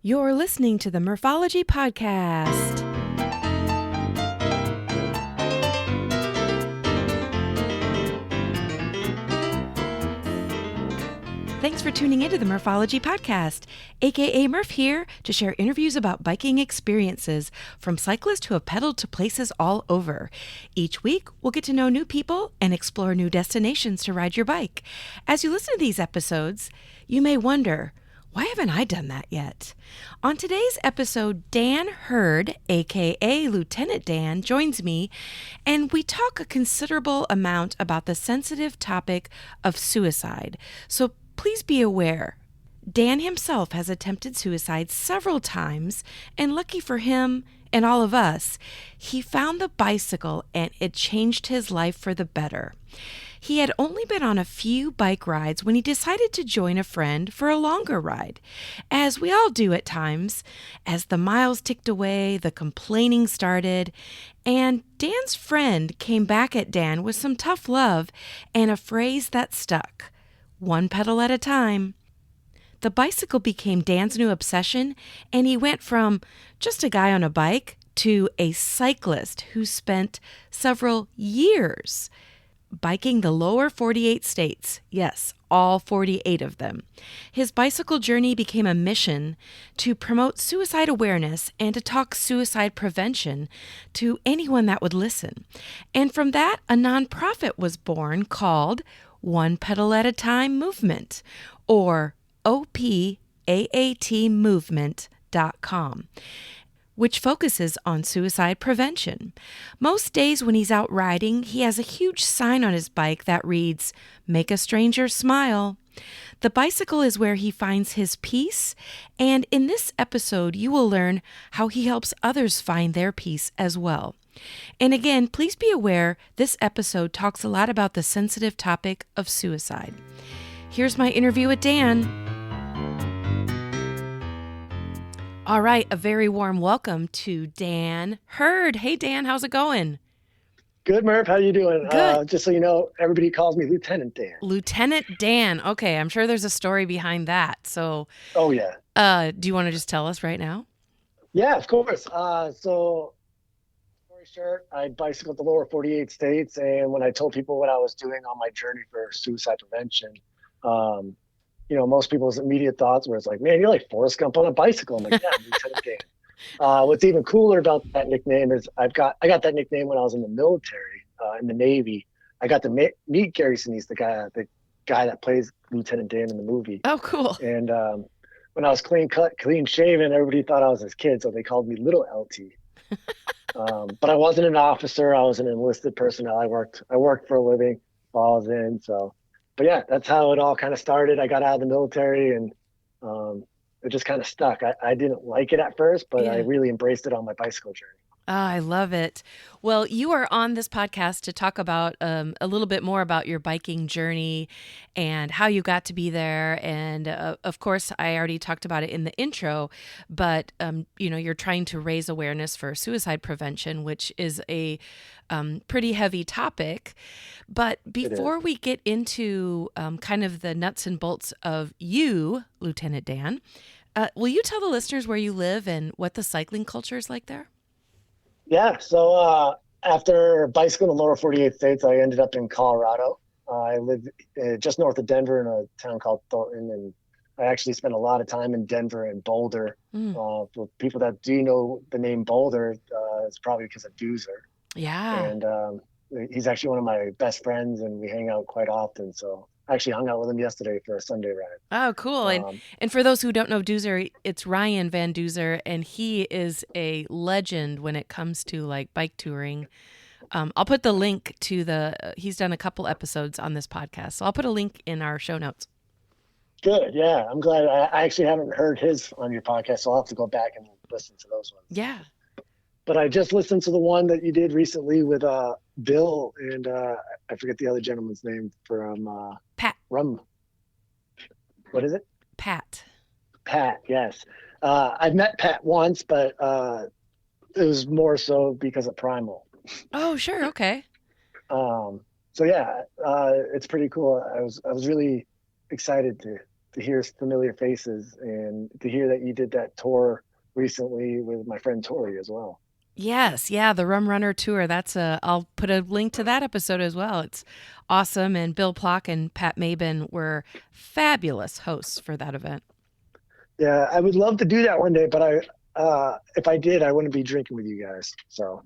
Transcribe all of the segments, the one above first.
You're listening to the Morphology Podcast. Thanks for tuning into the Morphology Podcast, aka Murph here to share interviews about biking experiences from cyclists who have pedaled to places all over. Each week, we'll get to know new people and explore new destinations to ride your bike. As you listen to these episodes, you may wonder, why haven't I done that yet? On today's episode, Dan Hurd, aka Lieutenant Dan, joins me, and we talk a considerable amount about the sensitive topic of suicide. So please be aware, Dan himself has attempted suicide several times, and lucky for him and all of us, he found the bicycle and it changed his life for the better. He had only been on a few bike rides when he decided to join a friend for a longer ride. As we all do at times, as the miles ticked away, the complaining started, and Dan's friend came back at Dan with some tough love and a phrase that stuck: one pedal at a time. The bicycle became Dan's new obsession, and he went from just a guy on a bike to a cyclist who spent several years biking the lower 48 states. Yes, all 48 of them. His bicycle journey became a mission to promote suicide awareness and to talk suicide prevention to anyone that would listen. And from that, a nonprofit was born called One Pedal at a Time Movement, or OPAATmovement.com, which focuses on suicide prevention. Most days when he's out riding, he has a huge sign on his bike that reads, "Make a stranger smile." The bicycle is where he finds his peace, and in this episode, you will learn how he helps others find their peace as well. And again, please be aware, this episode talks a lot about the sensitive topic of suicide. Here's my interview with Dan. All right, a very warm welcome to Dan Hurd. Hey, Dan, how's it going? Good, Murph. How you doing? Good. Just so you know, everybody calls me Lieutenant Dan. Lieutenant Dan. Okay, I'm sure there's a story behind that. So, Oh, yeah. Do you want to just tell us right now? Yeah, of course. So, story short, I bicycled the lower 48 states, and when I told people what I was doing on my journey for suicide prevention, most people's immediate thoughts were, it's like, man, you're like Forrest Gump on a bicycle. I'm like, yeah, I'm Lieutenant Dan. What's even cooler about that nickname is I got that nickname when I was in the military, in the Navy. I got to meet Gary Sinise, the guy that plays Lieutenant Dan in the movie. Oh, cool. And when I was clean cut, clean shaven, everybody thought I was his kid, so they called me Little LT. But I wasn't an officer. I was an enlisted personnel. I worked for a living while I was in. So, but yeah, that's how it all kind of started. I got out of the military, and it just kind of stuck. I didn't like it at first, but I really embraced it on my bicycle journey. Oh, I love it. Well, you are on this podcast to talk about a little bit more about your biking journey and how you got to be there. And of course, I already talked about it in the intro, but you're trying to raise awareness for suicide prevention, which is a pretty heavy topic. But before we get into kind of the nuts and bolts of you, Lieutenant Dan, will you tell the listeners where you live and what the cycling culture is like there? Yeah. So after bicycling the lower 48 states, I ended up in Colorado. I live just north of Denver in a town called Thornton, and I actually spent a lot of time in Denver and Boulder. For people that do know the name Boulder, it's probably because of Doozer. Yeah. And he's actually one of my best friends, and we hang out quite often. So I actually hung out with him yesterday for a Sunday ride. Oh, cool. And for those who don't know Doozer, it's Ryan Van Doozer, and he is a legend when it comes to like bike touring. I'll put the link to he's done a couple episodes on this podcast, so I'll put a link in our show notes. Good. Yeah. I'm glad. I actually haven't heard his on your podcast, so I'll have to go back and listen to those ones. Yeah. But I just listened to the one that you did recently with Bill and I forget the other gentleman's name from Pat. What is it? Pat. Pat, yes. I've met Pat once, but it was more so because of Primal. Oh, sure. Okay. So yeah, it's pretty cool. I was really excited to to hear familiar faces and to hear that you did that tour recently with my friend Tori as well. Yes, yeah, the Rum Runner tour. I'll put a link to that episode as well. It's awesome. And Bill Plock and Pat Maben were fabulous hosts for that event. Yeah, I would love to do that one day, but if I did, I wouldn't be drinking with you guys. So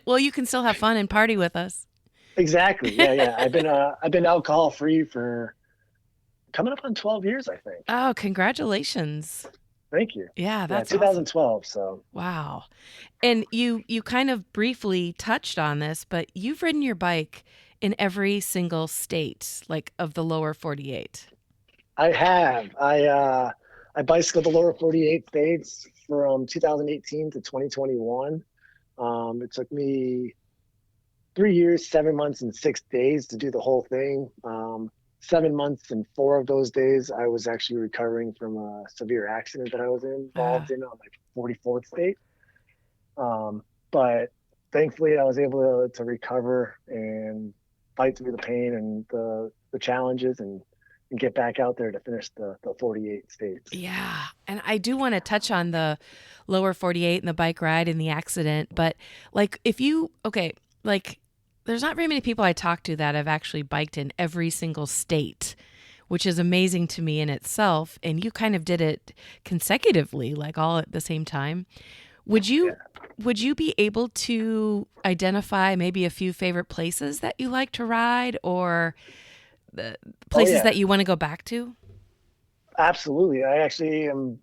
Well, you can still have fun and party with us. exactly. Yeah, yeah. I've been alcohol free for coming up on 12 years, I think. Oh, congratulations. Thank you. Yeah, Yeah, that's awesome. 2012. So Wow. And you kind of briefly touched on this, but you've ridden your bike in every single state, like of the lower 48. I have. I bicycled the lower 48 states from 2018 to 2021. It took me 3 years, 7 months, and 6 days to do the whole thing. 7 months and 4 of those days, I was actually recovering from a severe accident that I was Uh, involved in on my 44th state. But thankfully, I was able to recover and fight through the pain and the challenges and get back out there to finish the 48 states. yeah. And I do want to touch on the lower 48 and the bike ride and the accident, but like okay, like there's not very many people I talk to that have actually biked in every single state, which is amazing to me in itself. And you kind of did it consecutively, like all at the same time. Would Yeah. you would you be able to identify maybe a few favorite places that you like to ride or the Oh places yeah, that you want to go back to? absolutely. I actually am.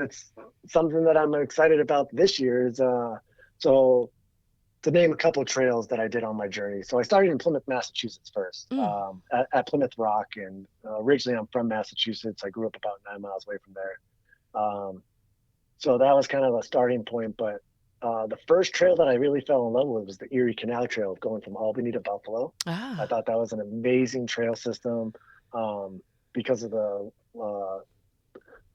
It's something that I'm excited about this year. Is so to name a couple of trails that I did on my journey. So I started in Plymouth, Massachusetts first, Mm. at Plymouth Rock. And originally I'm from Massachusetts. I grew up about 9 miles away from there. Um, so that was kind of a starting point. But the first trail that I really fell in love with was the Erie Canal Trail going from Albany to Buffalo. I Ah, thought that was an amazing trail system um, because of the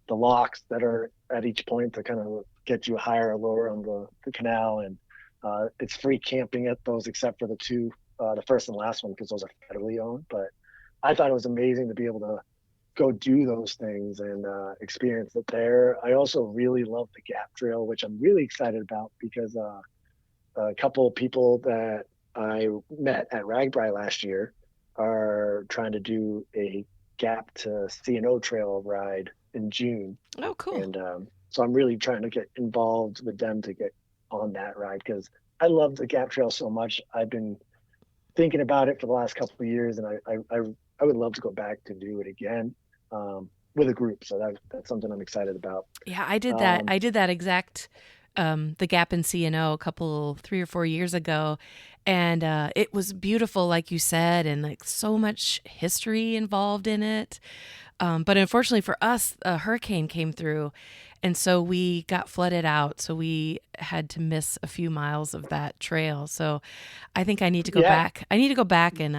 locks that are at each point to kind of get you higher or lower on the canal. And it's free camping at those, except for the first and last one, because those are federally owned. But I thought it was amazing to be able to go do those things and experience it there. I also really love the Gap Trail, which I'm really excited about because a couple of people that I met at Ragbri last year are trying to do a Gap to C&O trail ride in June. oh, cool. And so I'm really trying to get involved with them to get on that ride because I love the Gap Trail so much. I've been thinking about it for the last couple of years, and I would love to go back to do it again with a group. So that's something I'm excited about. Yeah, I did that. Um, I did that exact the Gap in C&O a couple 3 or 4 years ago, and it was beautiful, like you said, and like so much history involved in it. But unfortunately for us, a hurricane came through, and so we got flooded out. So we had to miss a few miles of that trail. So I think I need to go yeah, back. I need to go back and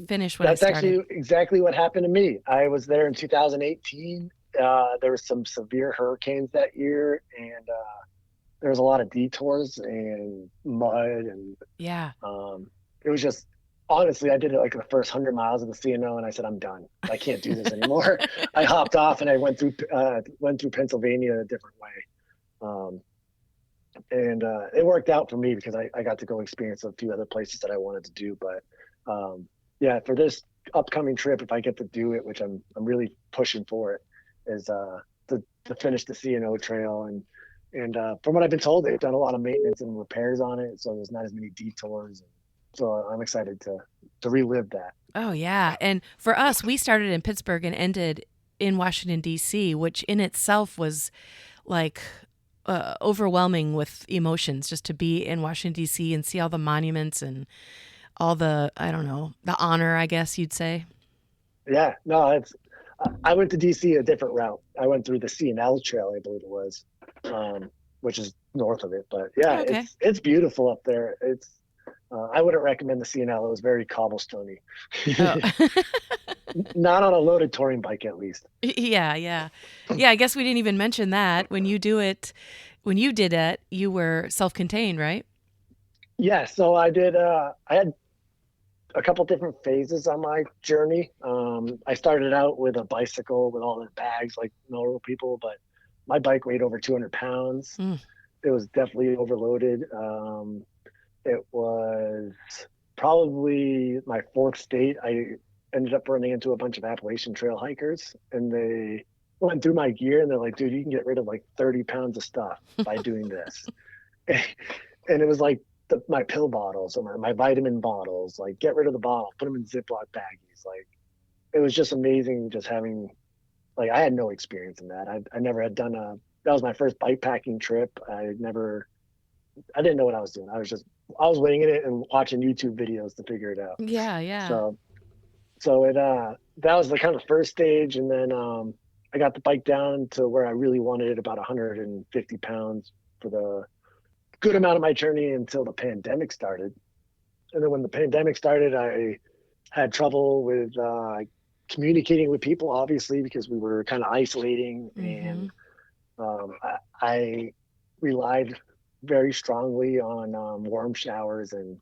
finish what I that's started. actually exactly what happened to me. I was there in 2018. There was some severe hurricanes that year, and there was a lot of detours and mud, and Yeah. it was just honestly, I did it like the first 100 miles of the CNO, and I said, I'm done. I can't do this anymore. I hopped off and I went through Pennsylvania a different way, um, and it worked out for me because I got to go experience a few other places that I wanted to do. But yeah, for this upcoming trip, if I get to do it, which I'm really pushing for it, is to finish the CNO trail. And from what I've been told, they've done a lot of maintenance and repairs on it, so there's not as many detours. So I'm excited to relive that. Oh, yeah. And for us, we started in Pittsburgh and ended in Washington, D.C., which in itself was like overwhelming with emotions just to be in Washington, D.C. and see all the monuments and all the, I don't know, the honor, I guess you'd say. Yeah, no, it's. I went to DC a different route. I went through the C&L Trail, I believe it was, which is north of it. But yeah, Okay. it's beautiful up there. It's. I wouldn't recommend the C&L. It was very cobblestoney. Oh, Not on a loaded touring bike, at least. yeah, yeah. Yeah, I guess we didn't even mention that. When you did it, you were self contained, right? Yeah, so I did. I had a couple different phases on my journey. I started out with a bicycle with all the bags like normal people, but my bike weighed over 200 pounds. Mm. It was definitely overloaded. It was probably my fourth state. I ended up running into a bunch of Appalachian Trail hikers, and they went through my gear and they're like, dude, you can get rid of like 30 pounds of stuff by doing this. And it was like my pill bottles or my vitamin bottles, like get rid of the bottle, put them in Ziploc baggies. Like it was just amazing just having, like, I had no experience in that. I never had done that was my first bike packing trip. I didn't know what I was doing. I was winging it and watching YouTube videos to figure it out. Yeah, yeah. So, that was the kind of first stage. And then, I got the bike down to where I really wanted it, about 150 pounds for the good amount of my journey until the pandemic started. And then when the pandemic started, I had trouble with communicating with people, obviously, because we were kind of isolating. Mm-hmm. And I relied very strongly on warm showers and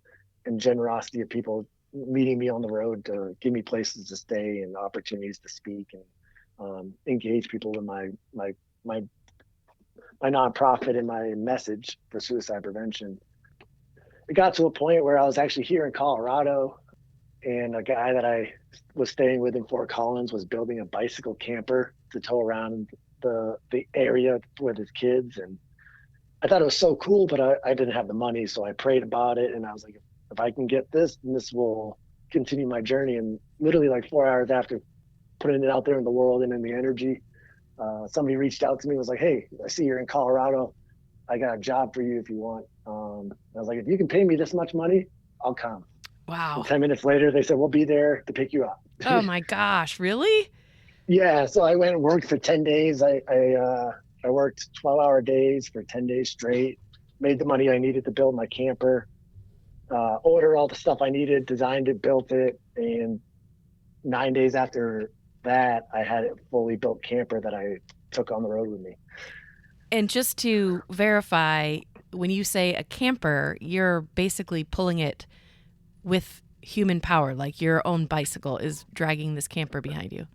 generosity of people meeting me on the road to give me places to stay and opportunities to speak and engage people in my nonprofit and my message for suicide prevention. It got to a point where I was actually here in Colorado, and a guy that I was staying with in Fort Collins was building a bicycle camper to tow around the area with his kids. And I thought it was so cool, but I didn't have the money. So I prayed about it, and I was like, if I can get this, then this will continue my journey. And literally like 4 hours after putting it out there in the world and in the energy, somebody reached out to me and was like, hey, I see you're in Colorado. I got a job for you if you want. I was like, if you can pay me this much money, I'll come. And Wow. 10 minutes later, they said, we'll be there to pick you up. Oh my gosh, really? Yeah. So I went and worked for 10 days. I worked 12-hour days for 10 days straight, made the money I needed to build my camper, ordered all the stuff I needed, designed it, built it. And 9 days after that, I had a fully built camper that I took on the road with me. And just to verify, when you say a camper, you're basically pulling it with human power, like your own bicycle is dragging this camper behind you.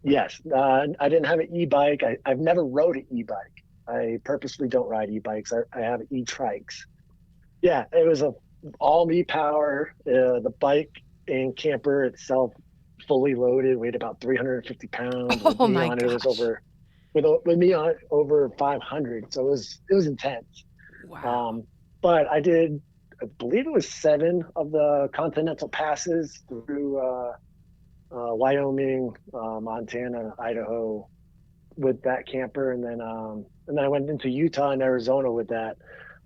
Yes. I didn't have an e-bike. I've never rode an e-bike. I purposely don't ride e-bikes. I have e-trikes. Yeah, it was a all me power. The bike and camper itself, fully loaded, weighed about 350 pounds. With Oh me my on it, it was gosh. over with me on it, over 500. So it was intense. Wow. Um, but I believe it was 7 of the continental passes through Wyoming, Montana, Idaho with that camper, and then I went into Utah and Arizona with that.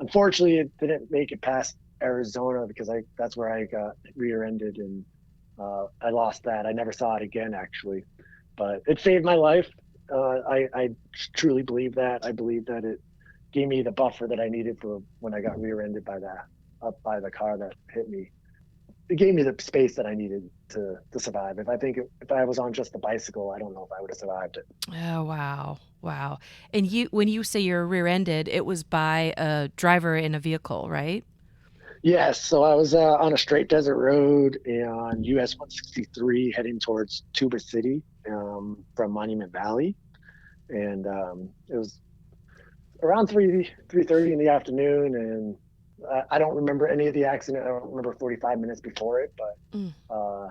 Unfortunately, it didn't make it past Arizona because that's where I got rear-ended, and I lost that. I never saw it again, actually, but it saved my life. I truly believe that. I believe that it gave me the buffer that I needed for when I got rear-ended by the car that hit me. It gave me the space that I needed to survive. If I was on just the bicycle, I don't know if I would have survived it. Oh wow. Wow. And when you say you're rear-ended, it was by a driver in a vehicle, right? Yes, so I was on a straight desert road on US 163 heading towards Tuba City from Monument Valley, and it was around 3:30 in the afternoon, and I don't remember any of the accident. I don't remember 45 minutes before it, Mm. but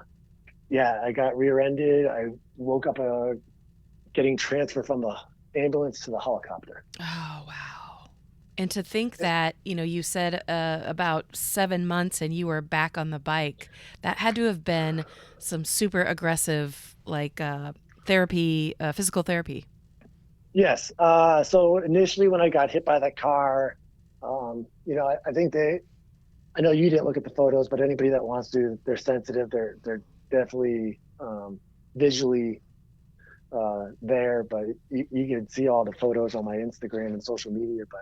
yeah, I got rear-ended. I woke up getting transferred from the ambulance to the helicopter. Oh wow. And to think that, you said about 7 months and you were back on the bike, that had to have been some super aggressive, like therapy, physical therapy. Yes. So initially, when I got hit by that car, I think I know you didn't look at the photos, but anybody that wants to, they're sensitive. They're definitely visually there, but you can see all the photos on my Instagram and social media. But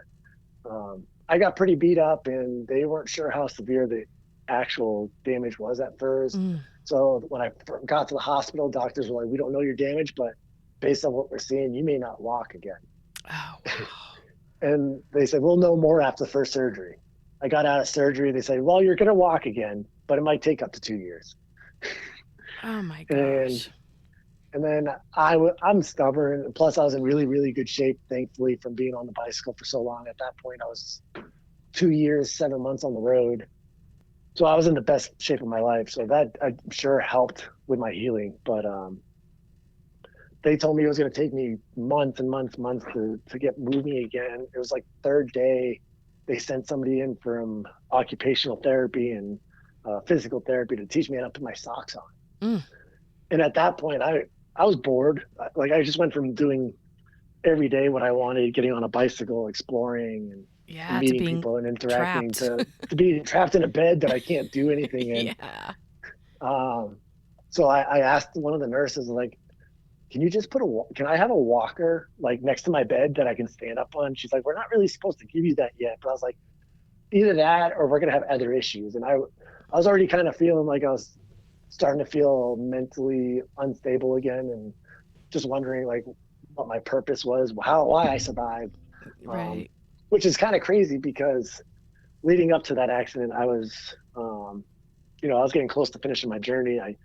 I got pretty beat up, and they weren't sure how severe the actual damage was at first. Mm. So when I got to the hospital, doctors were like, "We don't know your damage, but based on what we're seeing, you may not walk again." Oh wow. And they said, "We'll know more after the first surgery." I got out of surgery. They said, "Well, you're going to walk again." but it might take up to 2 years. Oh my And gosh. and then I'm stubborn. Plus, I was in really, really good shape, thankfully, from being on the bicycle for so long. At that point, I was 2 years, 7 months on the road. So I was in the best shape of my life. So that I'm sure helped with my healing. But they told me it was going to take me months and months to get moving again. It was like third day, they sent somebody in from occupational therapy and physical therapy to teach me how to put my socks on. Mm. And at that point, I was bored. Like I just went from doing every day what I wanted, getting on a bicycle, exploring and Yeah, to meeting being people and interacting trapped. to being trapped in a bed that I can't do anything in. Yeah. Um, so I asked one of the nurses, like, can you just can I have a walker like next to my bed that I can stand up on? She's like, we're not really supposed to give you that yet. But I was like, either that or we're going to have other issues. And I was already kind of feeling like I was starting to feel mentally unstable again and just wondering like what my purpose was, why I survived. Um, Right. which is kind of crazy because leading up to that accident, I was, I was getting close to finishing my journey. I,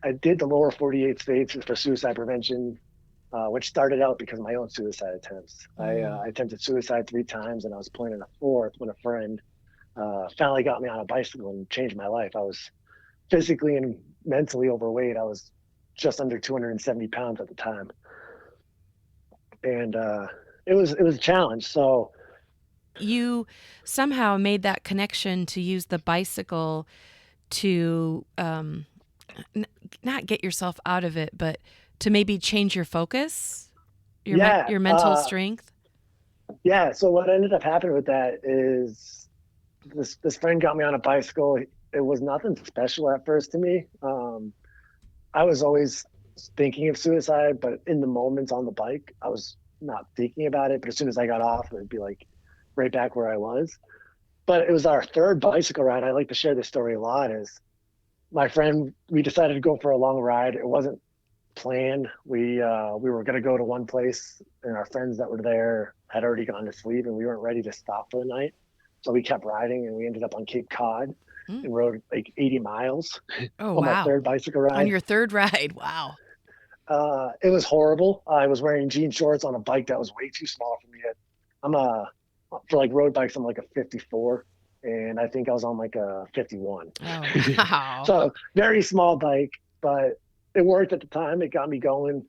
I did the lower 48 states for suicide prevention, which started out because of my own suicide attempts. Mm. I attempted suicide 3 times and I was planning a fourth when a friend finally got me on a bicycle and changed my life. I was physically and mentally overweight. I was just under 270 pounds at the time. And it was a challenge. So You somehow made that connection to use the bicycle to n- not get yourself out of it, but to maybe change your focus, yeah, your mental strength. yeah. So what ended up happening with that is this friend got me on a bicycle. It was nothing special at first to me. I was always thinking of suicide, but in the moments on the bike, I was not thinking about it. But as soon as I got off, it would be like right back where I was. But it was our third bicycle ride. I like to share this story a lot. Is my friend, we decided to go for a long ride. It wasn't planned. We were going to go to one place, and our friends that were there had already gone to sleep, and we weren't ready to stop for the night. So we kept riding, and we ended up on Cape Cod Mm. and rode like 80 miles Oh, on my wow. third bicycle On ride. your third ride. Wow. It was horrible. I was wearing jean shorts on a bike that was way too small for me. I'm a For like road bikes, I'm like a 54, and I think I was on like a 51. Oh, wow. So very small bike, but it worked at the time. It got me going.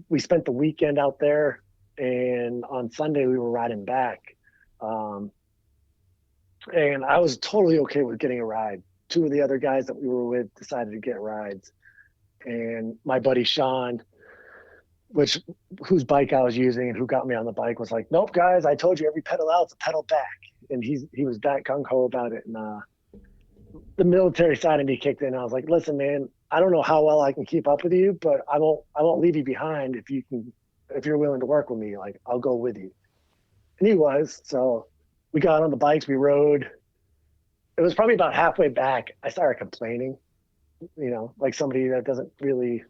We spent the weekend out there, and on Sunday we were riding back. Um, and I was totally okay with getting a ride. Two of the other guys that we were with decided to get rides, and my buddy Sean, whose bike I was using and who got me on the bike, was like, "Nope, guys, I told you every pedal out's a pedal back." And he was that gung ho about it. And the military side of me kicked in. I was like, "Listen, man, I don't know how well I can keep up with you, but I won't leave you behind if you're willing to work with me. Like, I'll go with you." And he was. So we got on the bikes, we rode. It was probably about halfway back, I started complaining. Like somebody that doesn't really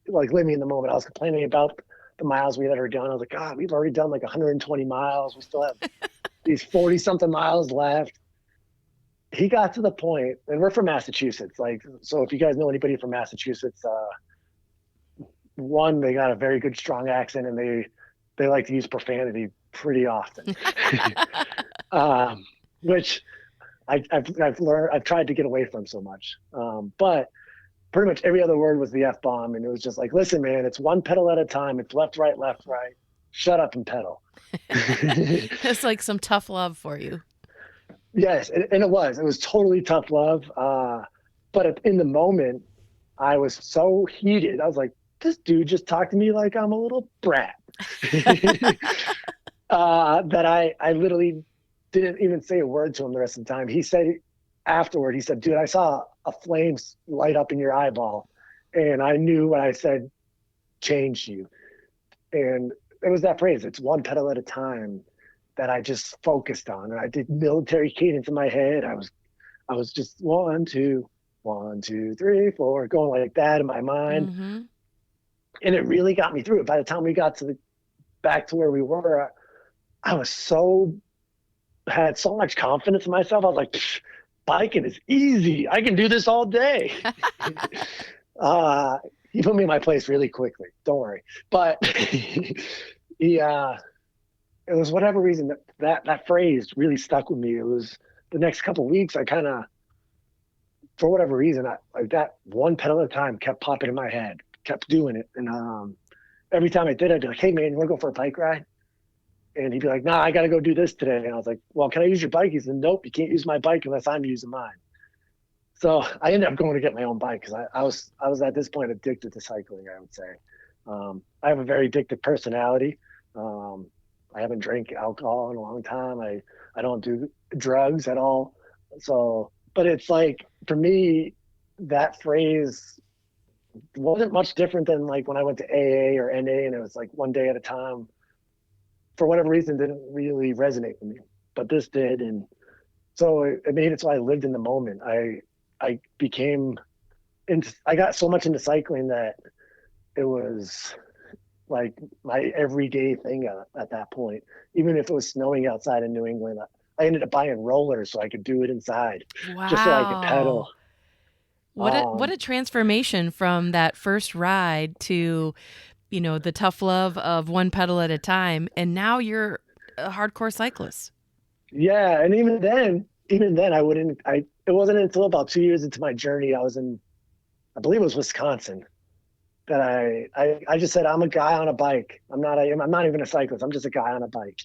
like living in the moment. I was complaining about the miles we had already done. I was like, God, we've already done like 120 miles. We still have these 40 something miles left. He got to the point, and we're from Massachusetts. Like, so if you guys know anybody from Massachusetts, one, they got a very good, strong accent, and they like to use profanity pretty often, which I've learned. I've tried to get away from so much, but pretty much every other word was the F bomb. And it was just like, listen, man, it's one pedal at a time. It's left, right, left, right. Shut up and pedal. It's like some tough love for you. Yes. And it was totally tough love. But in the moment, I was so heated. I was like, this dude just talked to me like I'm a little brat. That I literally didn't even say a word to him the rest of the time. He said afterward, he said, dude, I saw a flame light up in your eyeball, and I knew what I said changed you. And it was that phrase, it's one pedal at a time, that I just focused on. And I did military cadence in my head. I was just 1, 2, 1, 2, 3, 4, going like that in my mind. Mm-hmm. And it really got me through it. By the time we got back to where we were, I was had so much confidence in myself. I was like, biking is easy. I can do this all day. He put me in my place really quickly. Don't worry. But he, it was whatever reason that phrase really stuck with me. It was the next couple of weeks. I kind of, for whatever reason, like that one pedal at a time kept popping in my head, kept doing it. And every time I did, I'd be like, "Hey man, you want to go for a bike ride?" And he'd be like, "Nah, I got to go do this today." And I was like, "Well, can I use your bike?" He said, "Nope, you can't use my bike unless I'm using mine." So I ended up going to get my own bike because I was at this point addicted to cycling, I would say. I have a very addictive personality. I haven't drank alcohol in a long time. I don't do drugs at all. So, but it's like, for me, that phrase wasn't much different than like when I went to AA or NA, and it was like one day at a time. For whatever reason, didn't really resonate with me, but this did. And so it made it so I lived in the moment. I became I got so much into cycling that it was like my everyday thing at that point. Even if it was snowing outside in New England, I ended up buying rollers so I could do it inside, just so I could pedal. Wow. What a transformation from that first ride to, the tough love of one pedal at a time, and now you're a hardcore cyclist. Yeah, and even then, it wasn't until about 2 years into my journey, I believe it was Wisconsin, that I just said, I'm a guy on a bike. I'm not even a cyclist. I'm just a guy on a bike.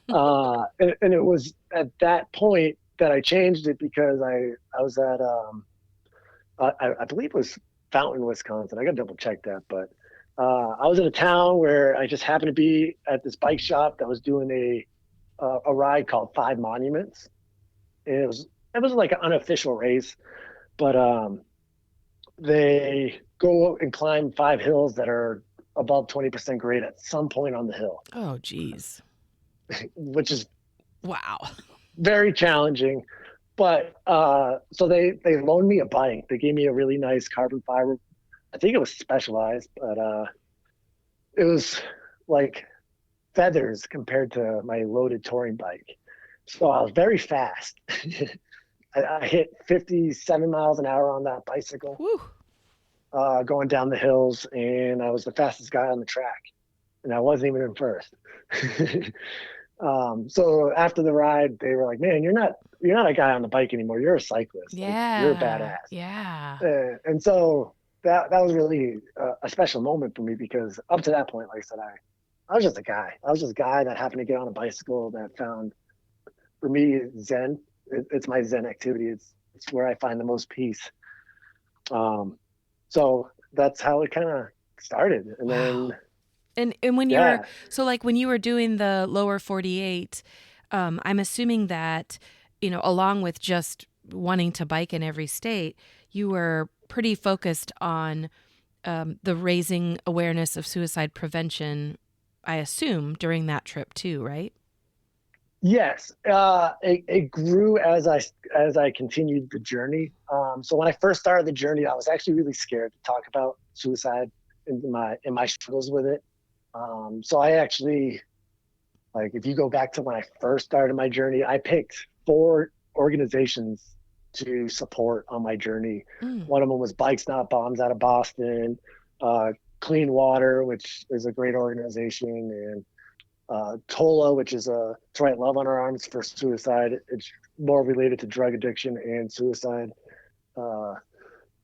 And it was at that point that I changed it, because I was at I believe it was Fountain, Wisconsin. I got to double check that, but I was in a town where I just happened to be at this bike shop that was doing a ride called Five Monuments. And it was like an unofficial race, but they go and climb 5 hills that are above 20% grade at some point on the hill. Oh, geez. Which is wow, very challenging. But so they loaned me a bike. They gave me a really nice carbon fiber. I think it was Specialized, but it was like feathers compared to my loaded touring bike. So I was very fast. I hit 57 miles an hour on that bicycle, going down the hills, and I was the fastest guy on the track, and I wasn't even in first. So after the ride, they were like, "Man, you're not a guy on the bike anymore. You're a cyclist. Yeah, like, you're a badass." Yeah. And so that was really a special moment for me, because up to that point, like I said, I was just a guy. I was just a guy that happened to get on a bicycle that found, for me, Zen. It's my Zen activity. It's where I find the most peace. So that's how it kind of started. And then, and when you were, so like when you were doing the lower 48, I'm assuming that, along with just wanting to bike in every state, you were pretty focused on the raising awareness of suicide prevention, I assume, during that trip too, right? Yes, it grew as I continued the journey. So when I first started the journey, I was actually really scared to talk about suicide and my struggles with it. So I actually, like, if you go back to when I first started my journey, I picked 4 organizations to support on my journey. One of them was Bikes Not Bombs out of Boston, Clean Water, which is a great organization, and TOLA, which is To Write Love on Our Arms for suicide. It's more related to drug addiction and suicide.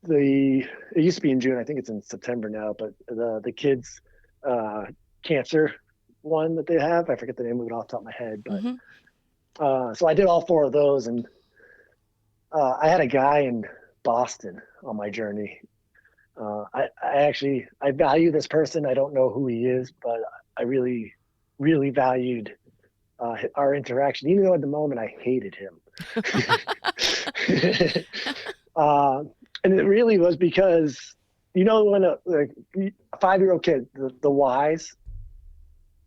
It used to be in June. I think it's in September now, but the kids cancer one that they have, I forget the name of it off the top of my head, but so I did all 4 of those, and I had a guy in Boston on my journey. I value this person. I don't know who he is, but I really valued our interaction, even though at the moment I hated him. And it really was because, when a 5-year-old kid, the whys,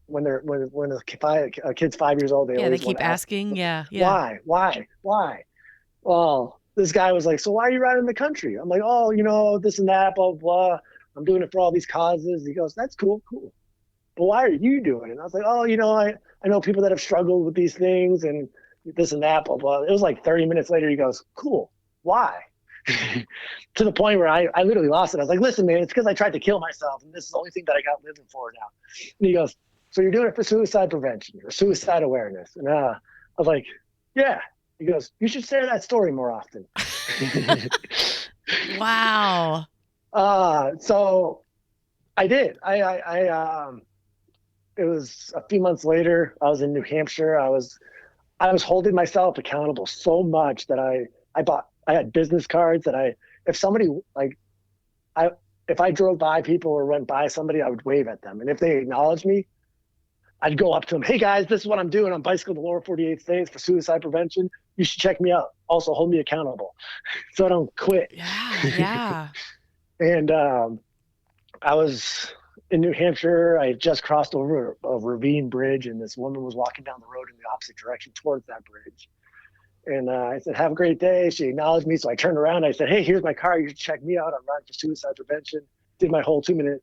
when a kid's 5 years old, they keep asking, why. Well, this guy was like, "So why are you riding the country?" I'm like, "Oh, this and that, blah, blah. I'm doing it for all these causes." He goes, "That's cool. But why are you doing it?" And I was like, "Oh, I know people that have struggled with these things, and this and that, blah, blah. It was like 30 minutes later, he goes, cool, why? To the point where I literally lost it. I was like, listen, man, it's because I tried to kill myself, and this is the only thing that I got living for now. And he goes, so you're doing it for suicide prevention or suicide awareness? And I was like, yeah. He goes, you should share that story more often. Wow. So I did. It was a few months later. I was in New Hampshire. I was holding myself accountable so much that I had business cards that if somebody if I drove by people or went by somebody, I would wave at them. And if they acknowledged me, I'd go up to them. Hey guys, this is what I'm doing. I'm bicycling the lower 48 states for suicide prevention. You should check me out. Also hold me accountable so I don't quit. Yeah. And I was in New Hampshire. I had just crossed over a ravine bridge, and this woman was walking down the road in the opposite direction towards that bridge. And I said, have a great day. She acknowledged me. So I turned around. I said, hey, here's my car. You should check me out. I'm running for suicide prevention. Did my whole 2-minute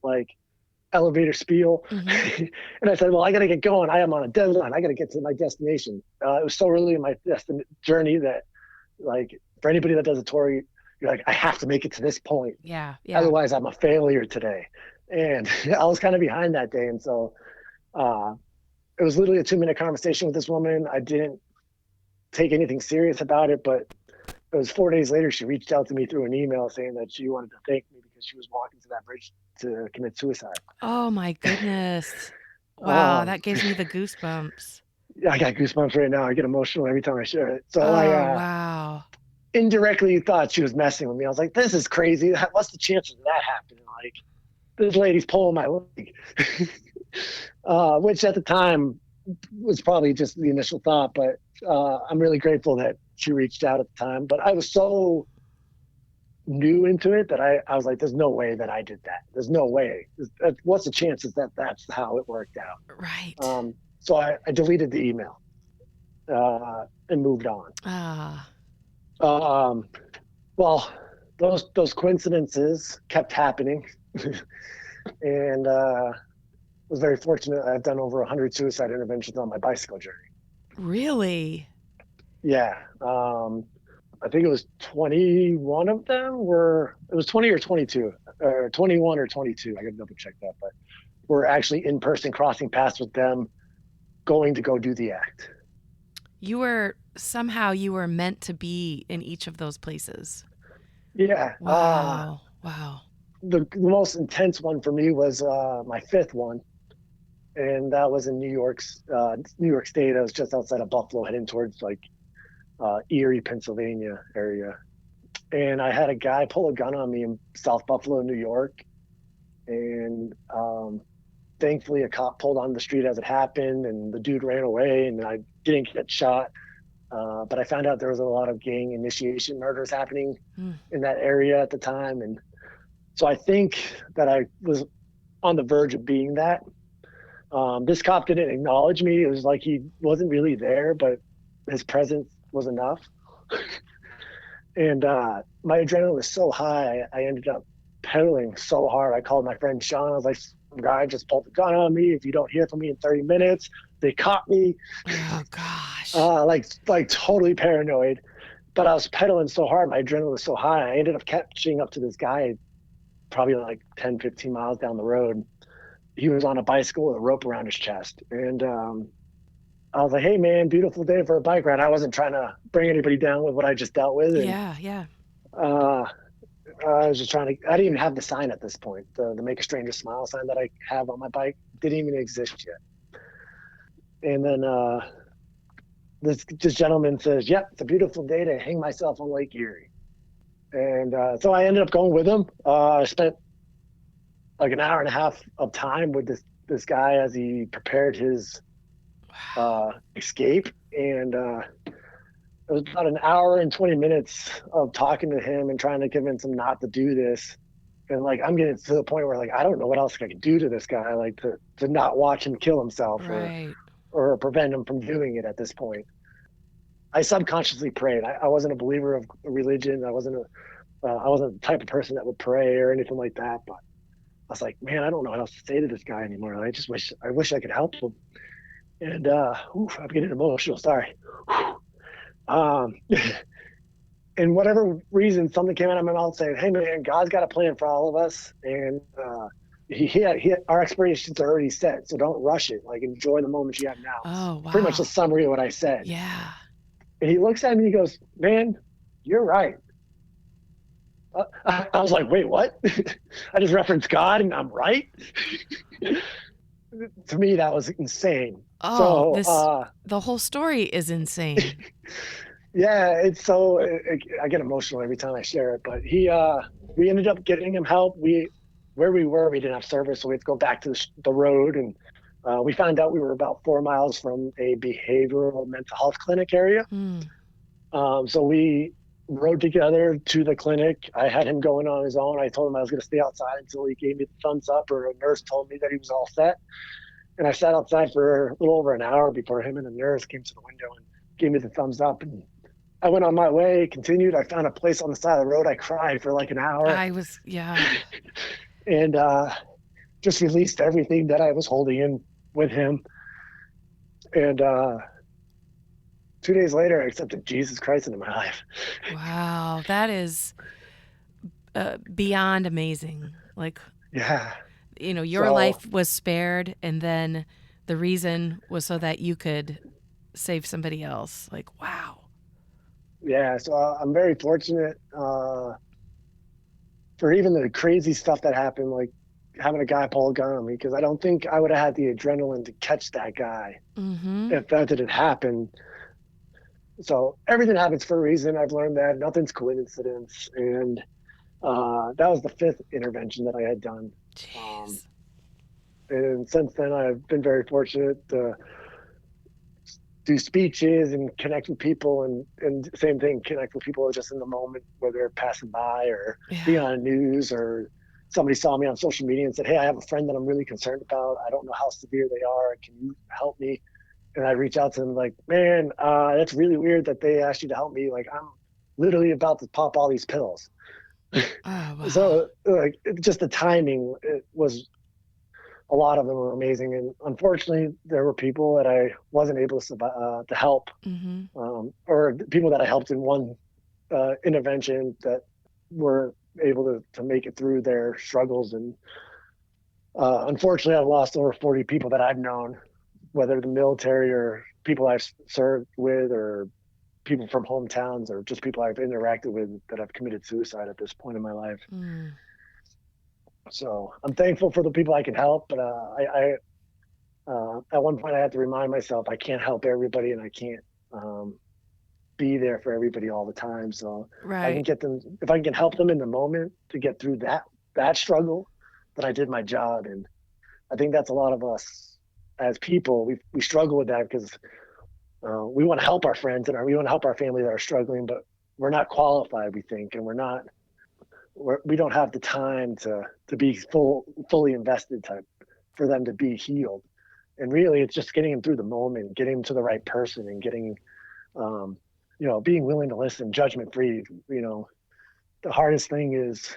elevator spiel. Mm-hmm. And I said, well, I got to get going. I am on a deadline. I got to get to my destination. It was so early in my journey that for anybody that does a tour, you're like, I have to make it to this point. Yeah. Otherwise I'm a failure today. And I was kind of behind that day. And so it was literally a 2-minute conversation with this woman. I didn't take anything serious about it, but it was 4 days later, she reached out to me through an email saying that she wanted to thank me because she was walking to that bridge to commit suicide. Oh my goodness. Wow. That gives me the goosebumps. Yeah, I got goosebumps right now. I get emotional every time I share it. So wow. Indirectly thought she was messing with me. I was like, this is crazy. What's the chances of that happening? Like, this lady's pulling my leg. Which at the time was probably just the initial thought, but I'm really grateful that she reached out at the time. But I was so new into it that I was like, there's no way that I did that. There's no way. What's the chances that that's how it worked out? Right. So I deleted the email and moved on. Well, those coincidences kept happening. And was very fortunate. I've done over 100 suicide interventions on my bicycle journey. Really? Yeah. I think it was 21 of them it was 20 or 22, or 21 or 22. I got to double check that, but we're actually in person crossing paths with them, going to go do the act. You were meant to be in each of those places. Yeah. Wow. The most intense one for me was my fifth one. And that was in New York State. I was just outside of Buffalo, heading towards Erie, Pennsylvania area. And I had a guy pull a gun on me in South Buffalo, New York. And thankfully, a cop pulled on the street as it happened, and the dude ran away, and I didn't get shot. But I found out there was a lot of gang initiation murders happening in that area at the time. And so I think that I was on the verge of being that. This cop didn't acknowledge me. It was like he wasn't really there, but his presence was enough. And my adrenaline was so high, I ended up pedaling so hard. I called my friend Sean. I was like, some guy just pulled the gun on me. If you don't hear from me in 30 minutes, they caught me. Oh, gosh. Like totally paranoid. But I was pedaling so hard, my adrenaline was so high. I ended up catching up to this guy probably like 10, 15 miles down the road. He was on a bicycle with a rope around his chest. And I was like, hey, man, beautiful day for a bike ride. I wasn't trying to bring anybody down with what I just dealt with. And, yeah. I was just I didn't even have the sign at this point. The Make a Stranger Smile sign that I have on my bike didn't even exist yet. And then this gentleman says, yep, it's a beautiful day to hang myself on Lake Erie. And so I ended up going with him. I spent like an hour and a half of time with this guy as he prepared his escape. And it was about an hour and 20 minutes of talking to him and trying to convince him not to do this. And I'm getting to the point where I don't know what else I can do to this guy, to not watch him kill himself, right, or prevent him from doing it at this point. I subconsciously prayed. I wasn't a believer of religion. I wasn't the type of person that would pray or anything like that. But I was like, man, I don't know what else to say to this guy anymore. I wish I could help him. And I'm getting emotional. Sorry. Um, and whatever reason, something came out of my mouth saying, "Hey, man, God's got a plan for all of us, and our expirations are already set, so don't rush it. Like, enjoy the moment you have now." It's Oh, pretty much the wow. summary of what I said. Yeah. And he looks at me and he goes, "Man, you're right." I was like, "Wait, what?" I just referenced God and I'm right. To me, that was insane. Oh, So, this the whole story is insane. yeah, it's so I get emotional every time I share it. But we ended up getting him help. Where we were, we didn't have service, so we had to go back to the road, and we found out we were about 4 miles from a behavioral mental health clinic area. Hmm. So we rode together to the clinic. I had him going on his own. I told him I was going to stay outside until he gave me the thumbs up, or a nurse told me that he was all set. And I sat outside for a little over an hour before him and the nurse came to the window and gave me the thumbs up. And I went on my way, continued. I found a place on the side of the road. I cried for like an hour Yeah. and just released everything that I was holding in with him. And 2 days later, I accepted Jesus Christ into my life. Wow. That is beyond amazing. Like, Yeah. your So, life was spared, and then the reason was so that you could save somebody else. Like, wow. yeah. So I'm very fortunate for even the crazy stuff that happened, like having a guy pull a gun on me, because I don't think I would have had the adrenaline to catch that guy Mm-hmm. if that didn't happen. So everything happens for a reason. I've learned that nothing's coincidence, and that was the fifth intervention that I had done. Um, Jeez. and since then, I've been very fortunate to do speeches and connect with people, and same thing, connect with people just in the moment, whether they're passing by or Yeah. being on the news, or somebody saw me on social media and said, "Hey, I have a friend that I'm really concerned about. I don't know how severe they are. Can you help me?" And I reach out to them like, "Man, that's really weird that they asked you to help me. Like, I'm literally about to pop all these pills." Oh, wow. So like, just the timing, it was, a lot of them were amazing. And unfortunately, there were people that I wasn't able to help, Mm-hmm. or people that I helped in one intervention that were able to make it through their struggles. And unfortunately, I've lost over 40 people that I've known, whether the military or people I've served with, or people from hometowns, or just people I've interacted with that have committed suicide at this point in my life. Mm. So I'm thankful for the people I can help, but at one point I had to remind myself I can't help everybody, and I can't um, be there for everybody all the time. So Right. if I can help them in the moment to get through that struggle, then I did my job. And I think that's a lot of us as people. We struggle with that because we want to help our friends and we want to help our family that are struggling, but we're not qualified, we think, and we don't have the time to be fully invested for them to be healed. And really, it's just getting them through the moment, getting them to the right person, and getting um, being willing to listen, judgment free. The hardest thing is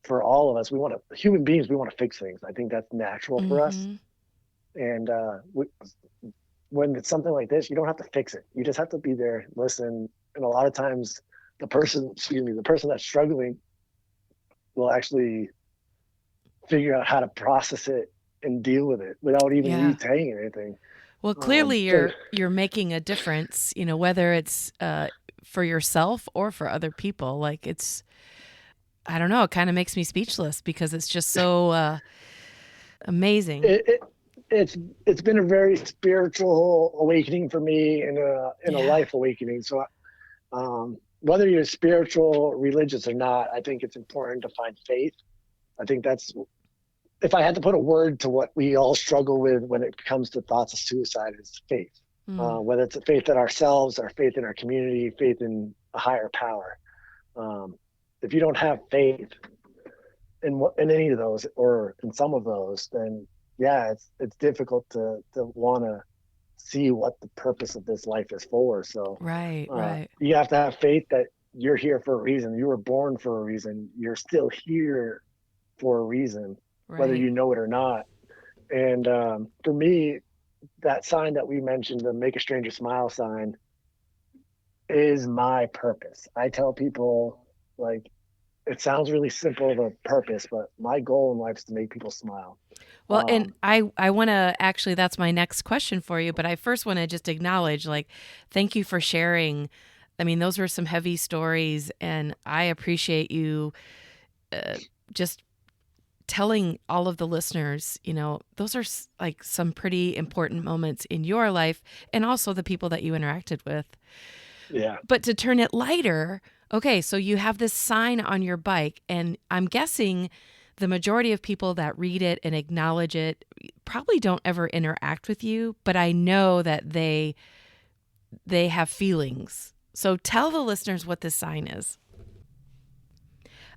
for all of us. Human beings. We want to fix things. I think that's natural for us. Mm-hmm. And when it's something like this, you don't have to fix it. You just have to be there, listen. And a lot of times, the person that's struggling will actually figure out how to process it and deal with it without even you Yeah. saying anything. Well, clearly So you're making a difference, whether it's for yourself or for other people. Like, it's, I don't know, it kind of makes me speechless because it's just so amazing. it, it it's been a very spiritual awakening for me, and a Yeah. life awakening. So whether you're spiritual, religious or not, I think it's important to find faith. I think that's, if I had to put a word to what we all struggle with when it comes to thoughts of suicide, is faith. Mm. Whether it's a faith in ourselves, or faith in our community, faith in a higher power. Um, if you don't have faith in any of those, or in some of those, then yeah, it's difficult to want to see what the purpose of this life is for. So Right, right, you have to have faith that you're here for a reason. You were born for a reason. You're still here for a reason, whether right. you know it or not. And for me, that sign that we mentioned, the "Make a Stranger Smile" sign, is my purpose. I tell people, like, it sounds really simple of a purpose, but my goal in life is to make people smile. Well, and Um, I want to actually, that's my next question for you, but I first want to just acknowledge, like, thank you for sharing. I mean, those were some heavy stories, and I appreciate you uh, just telling all of the listeners, those are like some pretty important moments in your life and also the people that you interacted with. yeah. But to turn it lighter, okay, so you have this sign on your bike, and I'm guessing the majority of people that read it and acknowledge it probably don't ever interact with you, but I know that they have feelings. So tell the listeners what this sign is.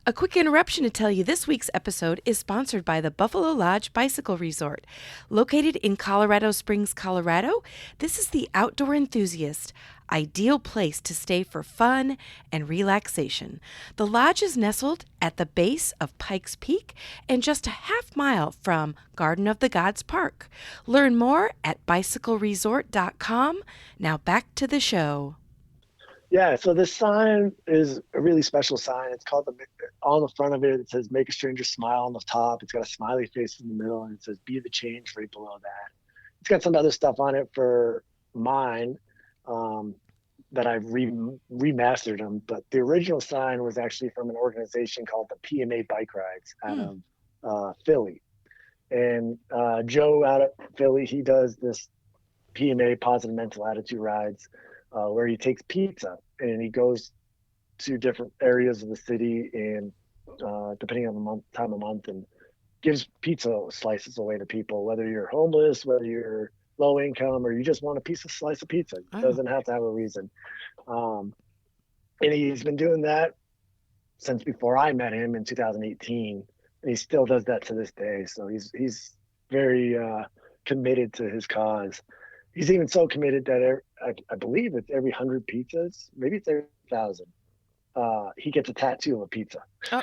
A quick interruption to tell you this week's episode is sponsored by the Buffalo Lodge Bicycle Resort. Located in Colorado Springs, Colorado, this is the outdoor enthusiast ideal place to stay for fun and relaxation. The lodge is nestled at the base of Pikes Peak and just a half mile from Garden of the Gods Park. Learn more at bicycleresort.com. Now back to the show. Yeah, so this sign is a really special sign. It's called on the front of it, it says "Make a stranger smile" on the top. It's got a smiley face in the middle, and it says "Be the change" right below that. It's got some other stuff on it for mine um, that I've remastered them. But the original sign was actually from an organization called the PMA Bike Rides out Hmm. of Philly. And Joe out of Philly, he does this PMA Positive Mental Attitude rides where he takes pizza and he goes to different areas of the city and depending on the time of month and gives pizza slices away to people, whether you're homeless, whether you're low income, or you just want a slice of pizza. It Oh. doesn't have to have a reason. Um, and he's been doing that since before I met him in 2018, and he still does that to this day. So he's very committed to his cause. He's even so committed that I believe it's every 100 pizzas, maybe it's every 1,000. He gets a tattoo of a pizza. Oh.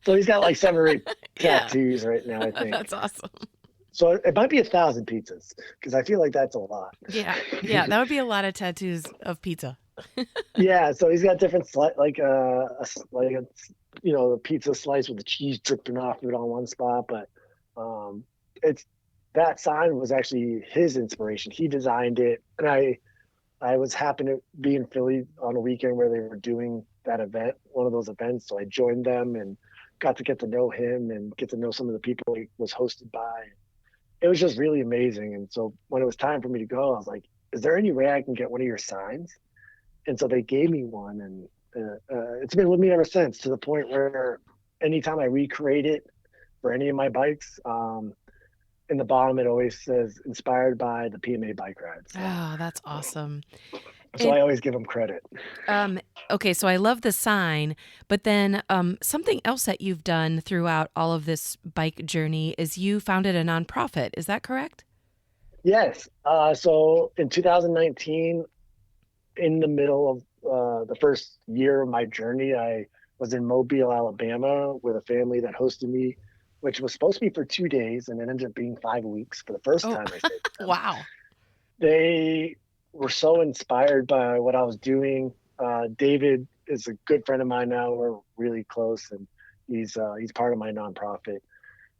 So he's got like 7 or 8 Yeah. tattoos right now, I think. That's awesome. So it might be 1,000 pizzas because I feel like that's a lot. Yeah. Yeah. That would be a lot of tattoos of pizza. Yeah, so he's got different like the pizza slice with the cheese dripping off of it on one spot, but um, it's that sign was actually his inspiration. He designed it, and I was happy to be in Philly on a weekend where they were doing that event, one of those events. So I joined them and got to get to know him and get to know some of the people he was hosted by. It was just really amazing. And so when it was time for me to go, I was like, "Is there any way I can get one of your signs?" And so they gave me one, and it's been with me ever since. To the point where anytime I recreate it for any of my bikes, in the bottom it always says "Inspired by the PMA Bike Ride." Oh, that's awesome. So And I always give them credit. um, okay, so I love the sign, but then something else that you've done throughout all of this bike journey is you founded a nonprofit. Is that correct? Yes. So in 2019, in the middle of the first year of my journey, I was in Mobile, Alabama, with a family that hosted me, which was supposed to be for 2 days, and it ended up being 5 weeks for the first Oh, time I stayed with them. wow. They were so inspired by what I was doing. David is a good friend of mine now. We're really close, and he's part of my nonprofit,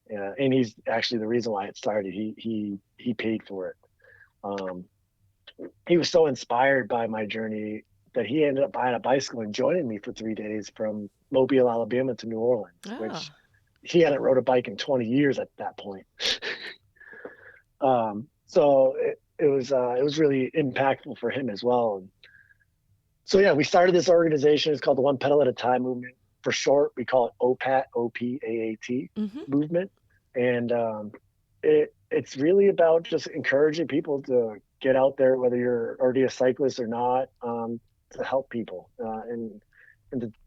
and he's actually the reason why it started. He paid for it. Um, he was so inspired by my journey that he ended up buying a bicycle and joining me for 3 days from Mobile, Alabama to New Orleans, Oh, which he hadn't rode a bike in 20 years at that point. So it was really impactful for him as well. And so yeah, we started this organization. It's called the One Pedal at a Time movement. For short, we call it OPAT, OPAAT mm-hmm. movement. And it's really about just encouraging people to get out there, whether you're already a cyclist or not, to help people and